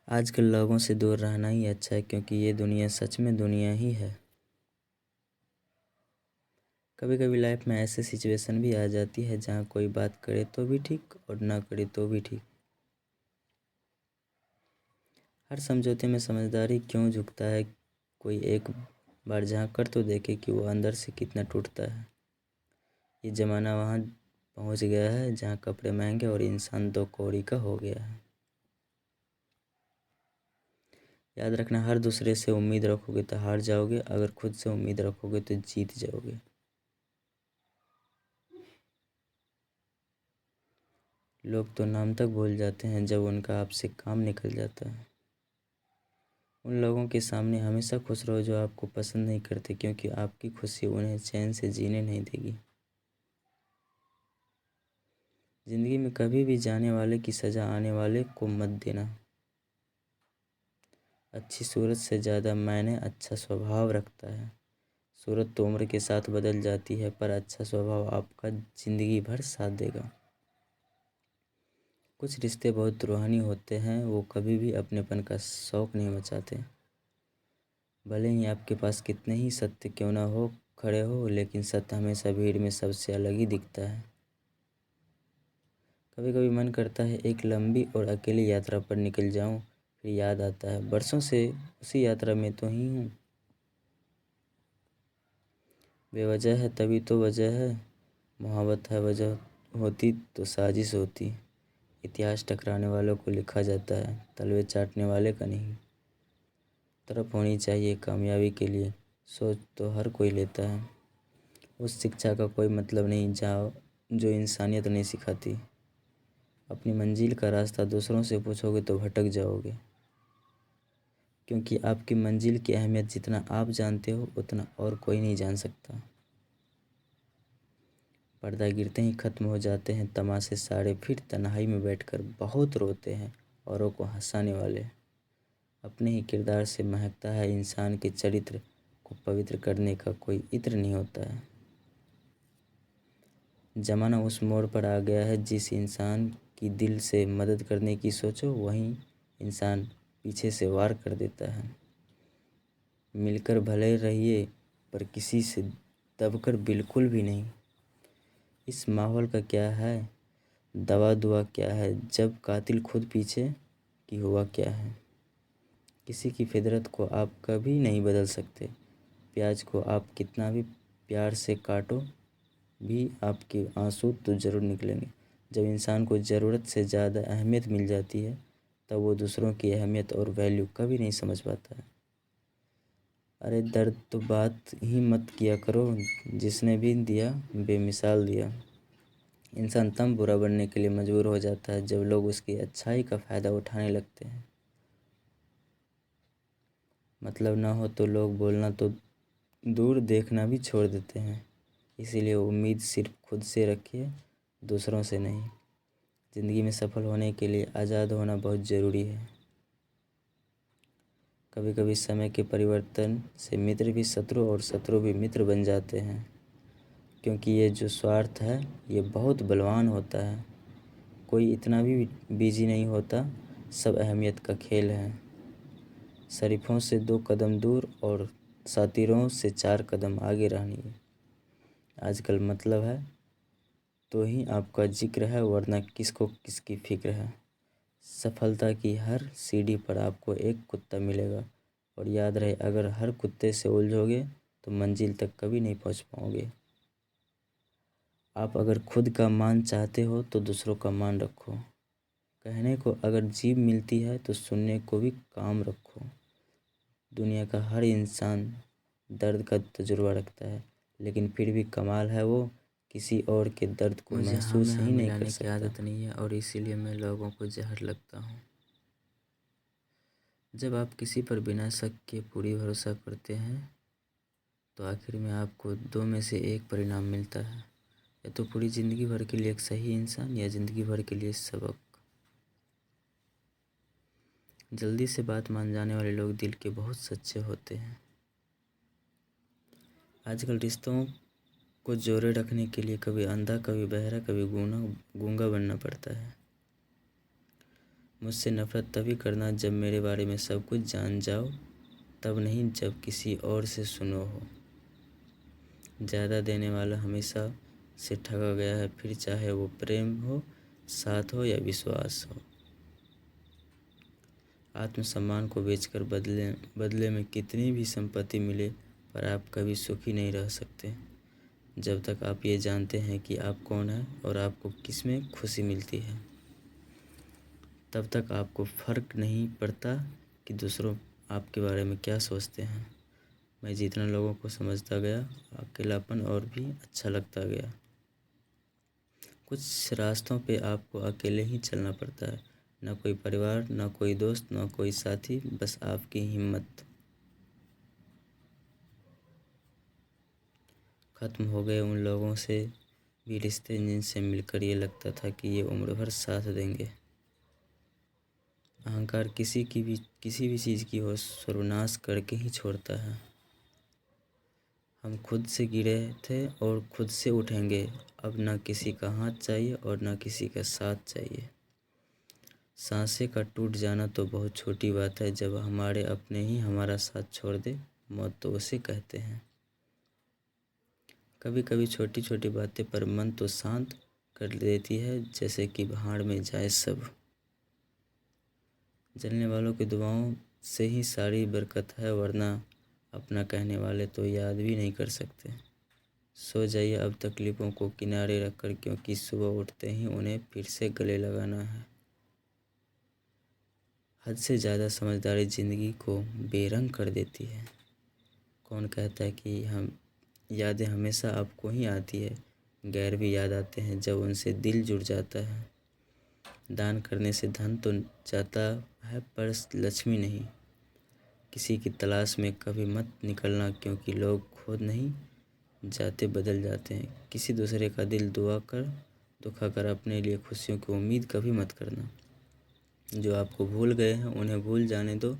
आजकल लोगों से दूर रहना ही अच्छा है क्योंकि ये दुनिया सच में दुनिया ही है। कभी कभी लाइफ में ऐसे सिचुएशन भी आ जाती है जहाँ कोई बात करे तो भी ठीक और ना करे तो भी ठीक। हर समझौते में समझदारी क्यों झुकता है। कोई एक बार जहाँ कर तो देखे कि वो अंदर से कितना टूटता है। ये ज़माना वहाँ पहुँच गया है जहाँ कपड़े महंगे और इंसान दो कौड़ी का हो गया है। याद रखना, हर दूसरे से उम्मीद रखोगे तो हार जाओगे, अगर खुद से उम्मीद रखोगे तो जीत जाओगे। लोग तो नाम तक भूल जाते हैं जब उनका आपसे काम निकल जाता है। उन लोगों के सामने हमेशा खुश रहो जो आपको पसंद नहीं करते, क्योंकि आपकी खुशी उन्हें चैन से जीने नहीं देगी। ज़िंदगी में कभी भी जाने वाले की सज़ा आने वाले को मत देना। अच्छी सूरत से ज़्यादा मायने अच्छा स्वभाव रखता है। सूरत तो उम्र के साथ बदल जाती है, पर अच्छा स्वभाव आपका ज़िंदगी भर साथ देगा। कुछ रिश्ते बहुत रूहानी होते हैं, वो कभी भी अपनेपन का शौक़ नहीं मचाते। भले ही आपके पास कितने ही सत्य क्यों ना हो खड़े हो, लेकिन सत्य हमेशा भीड़ में सबसे अलग ही दिखता है। कभी कभी मन करता है एक लंबी और अकेली यात्रा पर निकल जाऊं, फिर याद आता है बरसों से उसी यात्रा में तो ही हूँ। बेवजह है तभी तो वजह है, मोहब्बत है वजह होती तो साजिश होती। इतिहास टकराने वालों को लिखा जाता है, तलवे चाटने वाले का नहीं। तरफ होनी चाहिए कामयाबी के लिए, सोच तो हर कोई लेता है। उस शिक्षा का कोई मतलब नहीं जाओ जो इंसानियत नहीं सिखाती। अपनी मंजिल का रास्ता दूसरों से पूछोगे तो भटक जाओगे, क्योंकि आपकी मंजिल की अहमियत जितना आप जानते हो उतना और कोई नहीं जान सकता। पर्दा गिरते ही ख़त्म हो जाते हैं तमाशे सारे, फिर तन्हाई में बैठकर बहुत रोते हैं औरों को हंसाने वाले। अपने ही किरदार से महकता है इंसान के चरित्र को पवित्र करने का कोई इत्र नहीं होता है। ज़माना उस मोड़ पर आ गया है, जिस इंसान की दिल से मदद करने की सोचो वहीं इंसान पीछे से वार कर देता है। मिलकर भले रहिए पर किसी से दबकर बिल्कुल भी नहीं। इस माहौल का क्या है, दवा दुआ क्या है, जब कातिल खुद पीछे की हुआ क्या है। किसी की फितरत को आप कभी नहीं बदल सकते। प्याज को आप कितना भी प्यार से काटो भी आपके आंसू तो ज़रूर निकलेंगे। जब इंसान को ज़रूरत से ज़्यादा अहमियत मिल जाती है तब वो दूसरों की अहमियत और वैल्यू कभी नहीं समझ पाता है। अरे दर्द तो बात ही मत किया करो, जिसने भी दिया बेमिसाल दिया। इंसान तब बुरा बनने के लिए मजबूर हो जाता है जब लोग उसकी अच्छाई का फ़ायदा उठाने लगते हैं। मतलब ना हो तो लोग बोलना तो दूर, देखना भी छोड़ देते हैं। इसीलिए उम्मीद सिर्फ खुद से रखिए, दूसरों से नहीं। ज़िंदगी में सफल होने के लिए आज़ाद होना बहुत ज़रूरी है। कभी कभी समय के परिवर्तन से मित्र भी शत्रु और शत्रु भी मित्र बन जाते हैं, क्योंकि ये जो स्वार्थ है ये बहुत बलवान होता है। कोई इतना भी बिजी नहीं होता, सब अहमियत का खेल है। शरीफों से 2 कदम दूर और शातिरों से 4 कदम आगे रहनी है। आजकल मतलब है तो ही आपका जिक्र है, वरना किसको किसकी फिक्र है। सफलता की हर सीढ़ी पर आपको एक कुत्ता मिलेगा, और याद रहे अगर हर कुत्ते से उलझोगे तो मंजिल तक कभी नहीं पहुंच पाओगे। आप अगर खुद का मान चाहते हो तो दूसरों का मान रखो। कहने को अगर जीभ मिलती है तो सुनने को भी काम रखो। दुनिया का हर इंसान दर्द का तजुर्बा रखता है, लेकिन फिर भी कमाल है वो किसी और के दर्द को मुझे हाँ महसूस में हाँ ही नहीं कर मिलाने की सकता। आदत नहीं है और इसीलिए मैं लोगों को जहर लगता हूँ। जब आप किसी पर बिना शक के पूरी भरोसा करते हैं तो आखिर में आपको 2 में से 1 परिणाम मिलता है, या तो पूरी ज़िंदगी भर के लिए एक सही इंसान या ज़िंदगी भर के लिए सबक। जल्दी से बात मान जाने वाले लोग दिल के बहुत सच्चे होते हैं। आजकल रिश्तों को जोड़े रखने के लिए कभी अंधा, कभी बहरा, कभी गूंगा बनना पड़ता है। मुझसे नफ़रत तभी करना जब मेरे बारे में सब कुछ जान जाओ, तब नहीं जब किसी और से सुनो हो। ज़्यादा देने वाला हमेशा से ठगा गया है, फिर चाहे वो प्रेम हो, साथ हो या विश्वास हो। आत्मसम्मान को बेचकर बदले में कितनी भी संपत्ति मिले, पर आप कभी सुखी नहीं रह सकते जब तक आप ये जानते हैं कि आप कौन हैं और आपको किस में खुशी मिलती है। तब तक आपको फ़र्क नहीं पड़ता कि दूसरों आपके बारे में क्या सोचते हैं। मैं जितना लोगों को समझता गया, अकेलापन और भी अच्छा लगता गया। कुछ रास्तों पे आपको अकेले ही चलना पड़ता है, ना कोई परिवार, ना कोई दोस्त, ना कोई साथी, बस आपकी हिम्मत। ख़त्म हो गए उन लोगों से भी रिश्ते जिनसे मिलकर ये लगता था कि ये उम्र भर साथ देंगे। अहंकार किसी भी चीज़ की हो, सर्वनाश करके ही छोड़ता है। हम खुद से गिरे थे और खुद से उठेंगे। अब ना किसी का हाथ चाहिए और ना किसी का साथ चाहिए। सांसें का टूट जाना तो बहुत छोटी बात है, जब हमारे अपने ही हमारा साथ छोड़ दे, मौत तो उसे कहते हैं। कभी कभी छोटी छोटी बातें पर मन तो शांत कर देती है, जैसे कि भाड़ में जाए सब। जलने वालों की दुआओं से ही सारी बरकत है, वरना अपना कहने वाले तो याद भी नहीं कर सकते। सो जाइए अब तकलीफ़ों को किनारे रखकर, क्योंकि सुबह उठते ही उन्हें फिर से गले लगाना है। हद से ज़्यादा समझदारी ज़िंदगी को बेरंग कर देती है। कौन कहता है कि हम यादें हमेशा आपको ही आती है। गैर भी याद आते हैं जब उनसे दिल जुड़ जाता है। दान करने से धन तो जाता है, पर लक्ष्मी नहीं। किसी की तलाश में कभी मत निकलना, क्योंकि लोग खुद नहीं जाते, बदल जाते हैं। किसी दूसरे का दिल दुखाकर अपने लिए खुशियों की उम्मीद कभी मत करना। जो आपको भूल गए हैं उन्हें भूल जाने दो,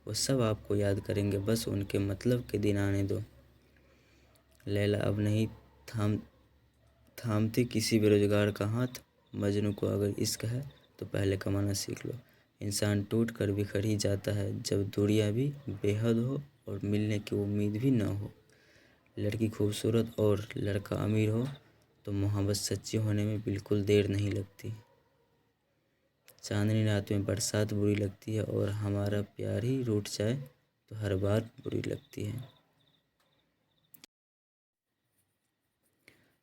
वो सब आपको याद करेंगे, बस उनके मतलब के दिन आने दो। लैला अब नहीं थामती किसी बेरोजगार का हाथ। मजनू को अगर इश्क है तो पहले कमाना सीख लो। इंसान टूट कर बिखर ही जाता है जब दूरियां भी बेहद हो और मिलने की उम्मीद भी न हो। लड़की खूबसूरत और लड़का अमीर हो तो मोहब्बत सच्ची होने में बिल्कुल देर नहीं लगती। चांदनी रात में बरसात बुरी लगती है, और हमारा प्यार ही रूठ जाए तो हर बार बुरी लगती है।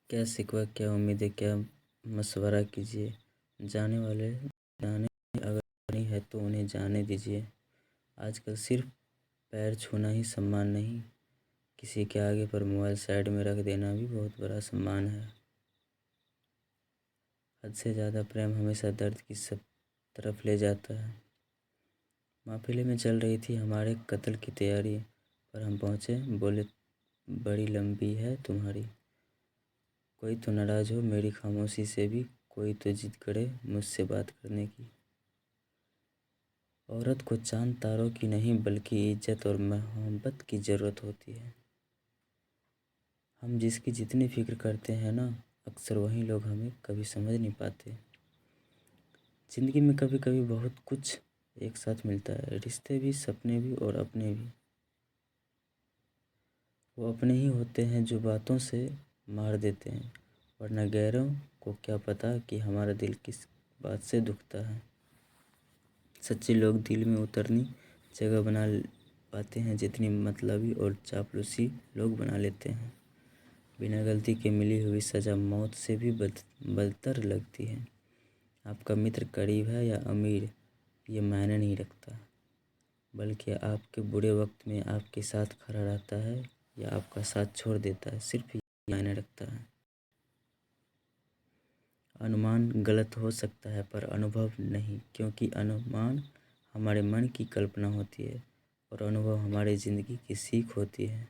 क्या शिकवा, क्या उम्मीदें, क्या मशवरा कीजिए। जाने वाले जाने, अगर नहीं है तो उन्हें जाने दीजिए। आजकल सिर्फ पैर छूना ही सम्मान नहीं, किसी के आगे पर मोबाइल साइड में रख देना भी बहुत बड़ा सम्मान है। हद से ज़्यादा प्रेम हमेशा दर्द की सब तरफ ले जाता है। माफिले में चल रही थी हमारे कत्ल की तैयारी, पर हम पहुँचे, बोले बड़ी लंबी है तुम्हारी। कोई तो नाराज़ हो मेरी खामोशी से भी, कोई तो जिद करे मुझसे बात करने की। औरत को चांद तारों की नहीं, बल्कि इज्जत और मोहब्बत की ज़रूरत होती है। हम जिसकी जितनी फिक्र करते हैं ना, अक्सर वही लोग हमें कभी समझ नहीं पाते। ज़िंदगी में कभी कभी बहुत कुछ एक साथ मिलता है, रिश्ते भी, सपने भी और अपने भी। वो अपने ही होते हैं जो बातों से मार देते हैं, वरना गैरों को क्या पता कि हमारा दिल किस बात से दुखता है। सच्चे लोग दिल में उतरनी जगह बना पाते हैं, जितनी मतलबी और चापलूसी लोग बना लेते हैं। बिना गलती के मिली हुई सज़ा मौत से भी बदतर लगती है। आपका मित्र करीब है या अमीर, ये मायने नहीं रखता, बल्कि आपके बुरे वक्त में आपके साथ खड़ा रहता है या आपका साथ छोड़ देता है, सिर्फ ये मायने रखता है। अनुमान गलत हो सकता है पर अनुभव नहीं, क्योंकि अनुमान हमारे मन की कल्पना होती है और अनुभव हमारी ज़िंदगी की सीख होती है।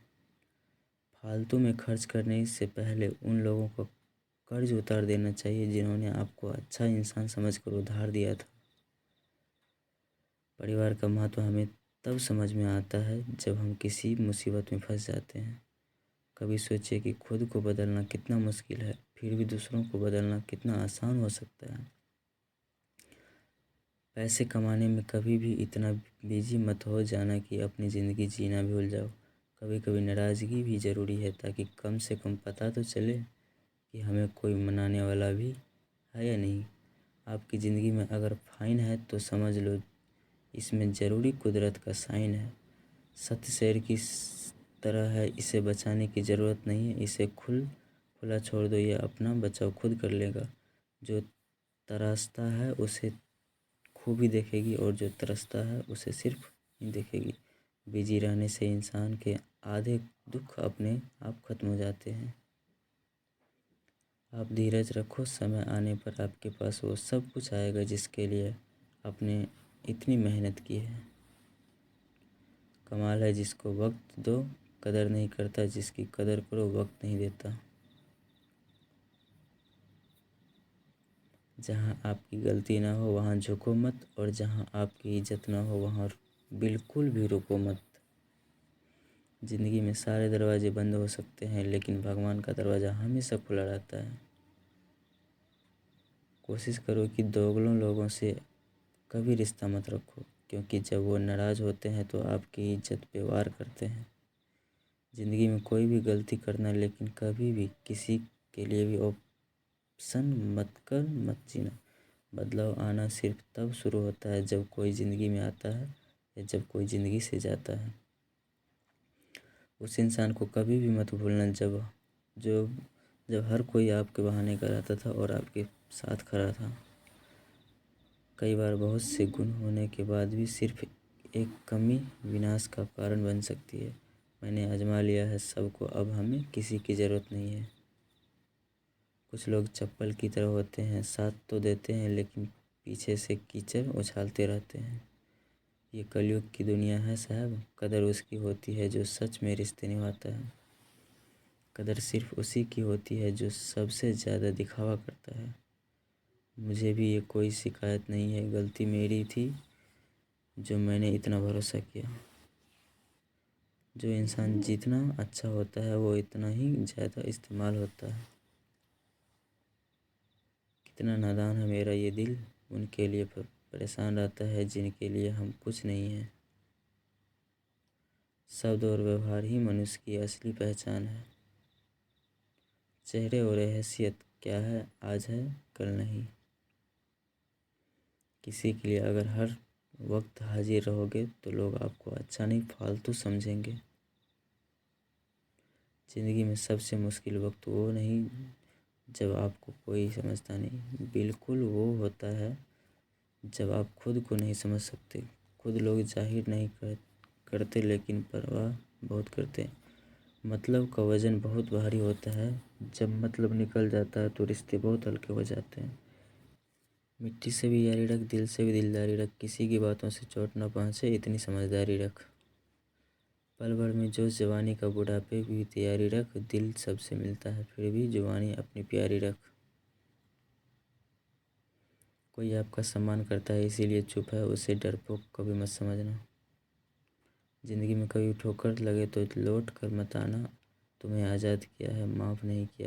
फालतू में खर्च करने से पहले उन लोगों को कर्ज उतार देना चाहिए जिन्होंने आपको अच्छा इंसान समझकर उधार दिया था। परिवार का महत्व हमें तब समझ में आता है जब हम किसी मुसीबत में फंस जाते हैं। कभी सोचिए कि खुद को बदलना कितना मुश्किल है, फिर भी दूसरों को बदलना कितना आसान हो सकता है। पैसे कमाने में कभी भी इतना बिजी मत हो जाना कि अपनी ज़िंदगी जीना भूल जाओ। कभी कभी नाराज़गी भी ज़रूरी है, ताकि कम से कम पता तो चले कि हमें कोई मनाने वाला भी है या नहीं। आपकी ज़िंदगी में अगर फाइन है तो समझ लो इसमें ज़रूरी कुदरत का साइन है। सत्य शेर की तरह है, इसे बचाने की ज़रूरत नहीं है। इसे खुला छोड़ दो, ये अपना बचाव खुद कर लेगा। जो तरासता है उसे खूबी देखेगी, और जो तरसता है उसे सिर्फ नहीं देखेगी। बिजी रहने से इंसान के आधे दुख अपने आप खत्म हो जाते हैं। आप धीरज रखो, समय आने पर आपके पास वो सब कुछ आएगा जिसके लिए आपने इतनी मेहनत की है। कमाल है जिसको वक्त दो कदर नहीं करता, जिसकी कदर करो वक्त नहीं देता। जहाँ आपकी गलती ना हो वहाँ झुको मत, और जहाँ आपकी इज्जत ना हो वहाँ बिल्कुल भी रुको मत। ज़िंदगी में सारे दरवाजे बंद हो सकते हैं, लेकिन भगवान का दरवाज़ा हमेशा खुला रहता है। कोशिश करो कि दोगलों लोगों से कभी रिश्ता मत रखो, क्योंकि जब वो नाराज़ होते हैं तो आपकी इज्जत पे वार करते हैं। ज़िंदगी में कोई भी गलती करना, लेकिन कभी भी किसी के लिए भी ऑप्शन मत जीना। बदलाव आना सिर्फ तब शुरू होता है जब कोई ज़िंदगी में आता है, या जब कोई ज़िंदगी से जाता है। उस इंसान को कभी भी मत भूलना जब हर कोई आपके बहाने कर आता था और आपके साथ खड़ा था। कई बार बहुत से गुण होने के बाद भी सिर्फ एक कमी विनाश का कारण बन सकती है। मैंने आजमा लिया है सबको, अब हमें किसी की ज़रूरत नहीं है। कुछ लोग चप्पल की तरह होते हैं, साथ तो देते हैं लेकिन पीछे से कीचड़ उछालते रहते हैं। ये कलयुग की दुनिया है साहब। कदर उसकी होती है जो सच में रिश्ते निभाता है। कदर सिर्फ उसी की होती है जो सबसे ज़्यादा दिखावा करता है। मुझे भी ये कोई शिकायत नहीं है, गलती मेरी थी जो मैंने इतना भरोसा किया। जो इंसान जितना अच्छा होता है वो इतना ही ज़्यादा इस्तेमाल होता है। कितना नादान है मेरा ये दिल, उनके लिए परेशान रहता है जिनके लिए हम कुछ नहीं हैं। शब्द और व्यवहार ही मनुष्य की असली पहचान है। चेहरे और हैसियत क्या है, आज है कल नहीं। किसी के लिए अगर हर वक्त हाजिर रहोगे तो लोग आपको अच्छा नहीं फालतू समझेंगे। ज़िंदगी में सबसे मुश्किल वक्त वो नहीं जब आपको कोई समझता नहीं, बिल्कुल वो होता है जब आप खुद को नहीं समझ सकते। खुद लोग जाहिर नहीं करते, लेकिन परवाह बहुत करते हैं। मतलब का वज़न बहुत भारी होता है, जब मतलब निकल जाता है तो रिश्ते बहुत हल्के हो जाते हैं। मिट्टी से भी यारी रख, दिल से भी दिलदारी रख, किसी की बातों से चोट न पहुँचे इतनी समझदारी रख। पल भर में जोश जवानी का, बुढ़ापे की भी तैयारी रख। दिल सबसे मिलता है फिर भी जुबानी अपनी प्यारी रख। कोई आपका सम्मान करता है इसीलिए चुप है, उसे डरपोक कभी मत समझना। ज़िंदगी में कभी ठोकर लगे तो लौट कर मत आना। तुम्हें आज़ाद किया है, माफ़ नहीं किया।